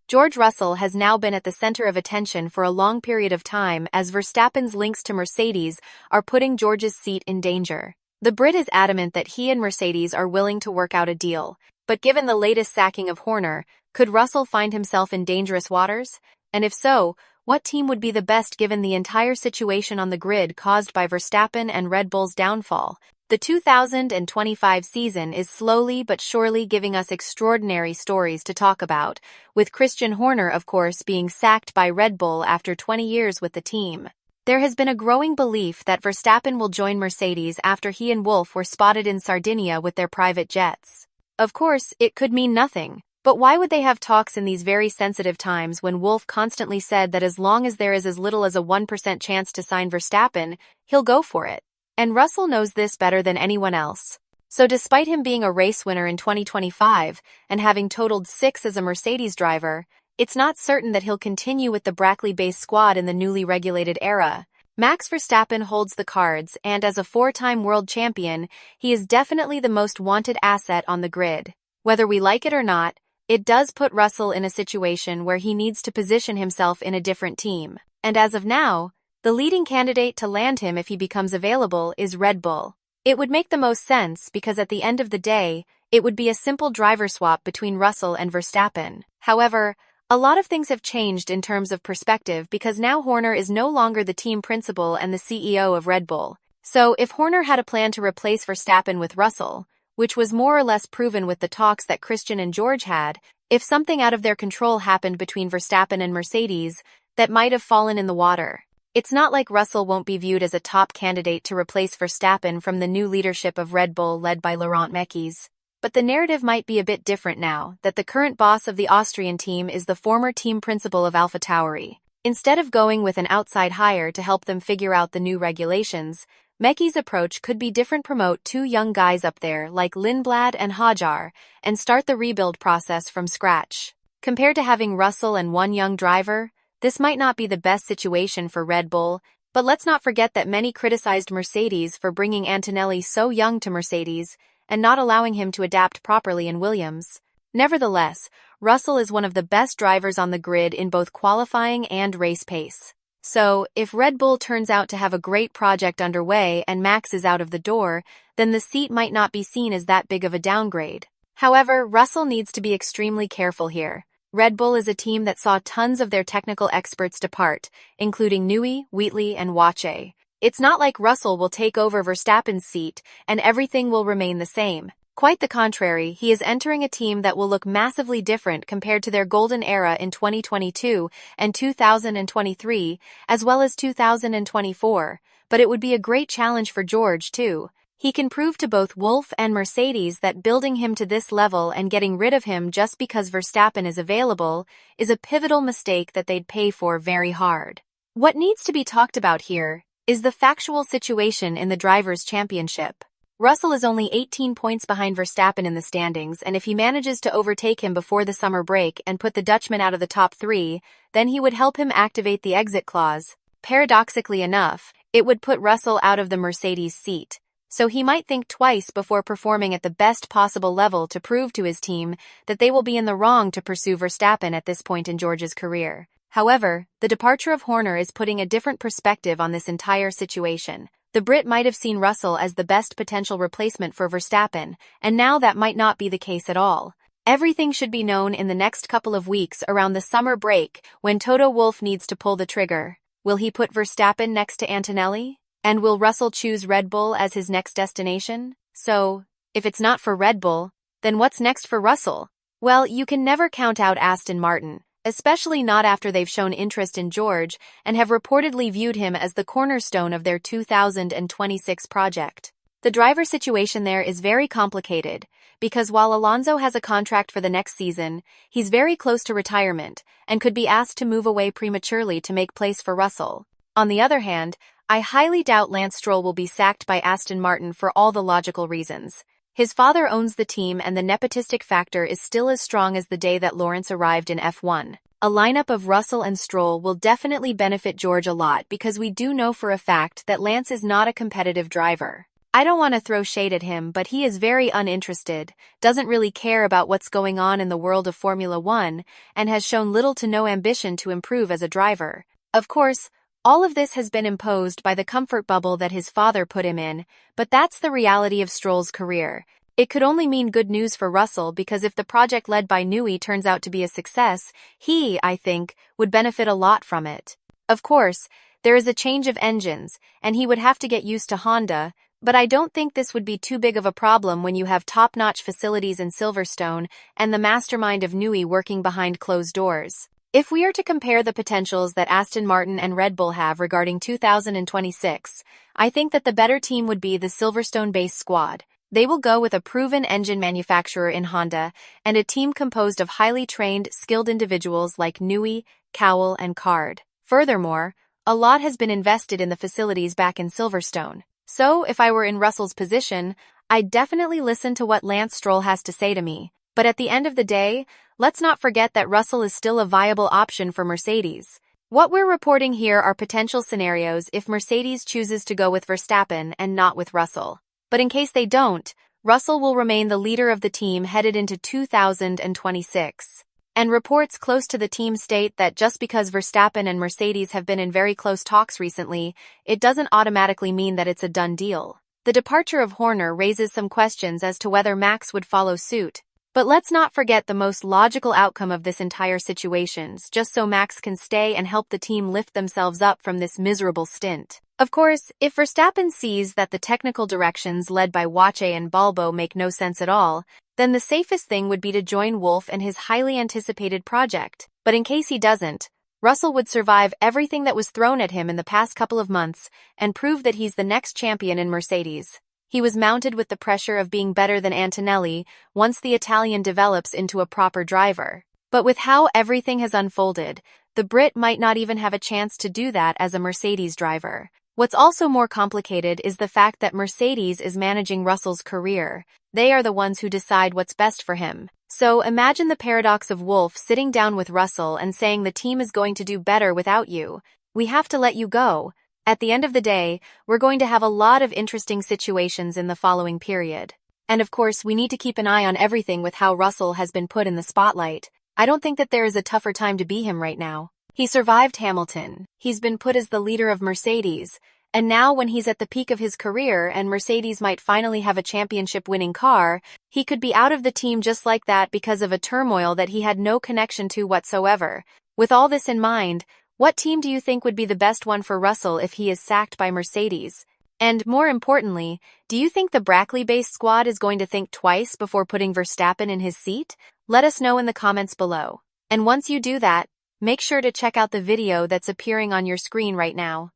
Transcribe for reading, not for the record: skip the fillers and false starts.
George Russell has now been at the center of attention for a long period of time as Verstappen's links to Mercedes are putting George's seat in danger. The Brit is adamant that he and Mercedes are willing to work out a deal, but given the latest sacking of Horner, could Russell find himself in dangerous waters? And if so, what team would be the best given the entire situation on the grid caused by Verstappen and Red Bull's downfall? The 2025 season is slowly but surely giving us extraordinary stories to talk about, with Christian Horner, of course, being sacked by Red Bull after 20 years with the team. There has been a growing belief that Verstappen will join Mercedes after he and Wolff were spotted in Sardinia with their private jets. Of course, it could mean nothing, but why would they have talks in these very sensitive times when Wolff constantly said that as long as there is as little as a 1% chance to sign Verstappen, he'll go for it? And Russell knows this better than anyone else. So despite him being a race winner in 2025 and having totaled 6 as a Mercedes driver, it's not certain that he'll continue with the Brackley-based squad in the newly regulated era. Max Verstappen holds the cards, and as a 4-time world champion, he is definitely the most wanted asset on the grid. Whether we like it or not, it does put Russell in a situation where he needs to position himself in a different team. And as of now, the leading candidate to land him if he becomes available is Red Bull. It would make the most sense because at the end of the day, it would be a simple driver swap between Russell and Verstappen. However, a lot of things have changed in terms of perspective because now Horner is no longer the team principal and the CEO of Red Bull. So if Horner had a plan to replace Verstappen with Russell, which was more or less proven with the talks that Christian and George had, if something out of their control happened between Verstappen and Mercedes, that might have fallen in the water. It's not like Russell won't be viewed as a top candidate to replace Verstappen from the new leadership of Red Bull led by Laurent Mekies. But the narrative might be a bit different now that the current boss of the Austrian team is the former team principal of AlphaTauri. Instead of going with an outside hire to help them figure out the new regulations, Mekies' approach could be different: promote 2 young guys up there like Lindblad and Hajar and start the rebuild process from scratch. Compared to having Russell and 1 young driver, this might not be the best situation for Red Bull, but let's not forget that many criticized Mercedes for bringing Antonelli so young to Mercedes and not allowing him to adapt properly in Williams. Nevertheless, Russell is one of the best drivers on the grid in both qualifying and race pace. So, if Red Bull turns out to have a great project underway and Max is out of the door, then the seat might not be seen as that big of a downgrade. However, Russell needs to be extremely careful here. Red Bull is a team that saw tons of their technical experts depart, including Newey, Wheatley, and Wache. It's not like Russell will take over Verstappen's seat and everything will remain the same. Quite the contrary, he is entering a team that will look massively different compared to their golden era in 2022 and 2023, as well as 2024, but it would be a great challenge for George, too. He can prove to both Wolff and Mercedes that building him to this level and getting rid of him just because Verstappen is available is a pivotal mistake that they'd pay for very hard. What needs to be talked about here is the factual situation in the Drivers' Championship. Russell is only 18 points behind Verstappen in the standings, and if he manages to overtake him before the summer break and put the Dutchman out of the top 3, then he would help him activate the exit clause. Paradoxically enough, it would put Russell out of the Mercedes seat. So he might think twice before performing at the best possible level to prove to his team that they will be in the wrong to pursue Verstappen at this point in George's career. However, the departure of Horner is putting a different perspective on this entire situation. The Brit might have seen Russell as the best potential replacement for Verstappen, and now that might not be the case at all. Everything should be known in the next couple of weeks around the summer break when Toto Wolff needs to pull the trigger. Will he put Verstappen next to Antonelli? And will Russell choose Red Bull as his next destination? So, if it's not for Red Bull, then what's next for Russell? Well, you can never count out Aston Martin, especially not after they've shown interest in George and have reportedly viewed him as the cornerstone of their 2026 project. The driver situation there is very complicated, because while Alonso has a contract for the next season, he's very close to retirement and could be asked to move away prematurely to make place for Russell. On the other hand, I highly doubt Lance Stroll will be sacked by Aston Martin for all the logical reasons. His father owns the team and the nepotistic factor is still as strong as the day that Lawrence arrived in F1. A lineup of Russell and Stroll will definitely benefit George a lot because we do know for a fact that Lance is not a competitive driver. I don't want to throw shade at him, but he is very uninterested, doesn't really care about what's going on in the world of Formula One, and has shown little to no ambition to improve as a driver. Of course, all of this has been imposed by the comfort bubble that his father put him in, but that's the reality of Stroll's career. It could only mean good news for Russell because if the project led by Newey turns out to be a success, he, I think, would benefit a lot from it. Of course, there is a change of engines, and he would have to get used to Honda, but I don't think this would be too big of a problem when you have top-notch facilities in Silverstone and the mastermind of Newey working behind closed doors. If we are to compare the potentials that Aston Martin and Red Bull have regarding 2026, I think that the better team would be the Silverstone-based squad. They will go with a proven engine manufacturer in Honda and a team composed of highly trained, skilled individuals like Newey, Cowell, and Card. Furthermore, a lot has been invested in the facilities back in Silverstone. So, if I were in Russell's position, I'd definitely listen to what Lance Stroll has to say to me. But at the end of the day, let's not forget that Russell is still a viable option for Mercedes. What we're reporting here are potential scenarios if Mercedes chooses to go with Verstappen and not with Russell. But in case they don't, Russell will remain the leader of the team headed into 2026. And reports close to the team state that just because Verstappen and Mercedes have been in very close talks recently, it doesn't automatically mean that it's a done deal. The departure of Horner raises some questions as to whether Max would follow suit. But let's not forget the most logical outcome of this entire situation, just so Max can stay and help the team lift themselves up from this miserable stint. Of course, if Verstappen sees that the technical directions led by Wache and Balbo make no sense at all, then the safest thing would be to join Wolff and his highly anticipated project. But in case he doesn't, Russell would survive everything that was thrown at him in the past couple of months and prove that he's the next champion in Mercedes. He was mounted with the pressure of being better than Antonelli once the Italian develops into a proper driver. But with how everything has unfolded, the Brit might not even have a chance to do that as a Mercedes driver. What's also more complicated is the fact that Mercedes is managing Russell's career. They are the ones who decide what's best for him. So imagine the paradox of Wolff sitting down with Russell and saying the team is going to do better without you. We have to let you go. At the end of the day, we're going to have a lot of interesting situations in the following period. And of course, we need to keep an eye on everything with how Russell has been put in the spotlight. I don't think that there is a tougher time to be him right now. He survived Hamilton. He's been put as the leader of Mercedes. And now when he's at the peak of his career and Mercedes might finally have a championship-winning car, he could be out of the team just like that because of a turmoil that he had no connection to whatsoever. With all this in mind, what team do you think would be the best one for Russell if he is sacked by Mercedes? And more importantly, do you think the Brackley-based squad is going to think twice before putting Verstappen in his seat? Let us know in the comments below. And once you do that, make sure to check out the video that's appearing on your screen right now.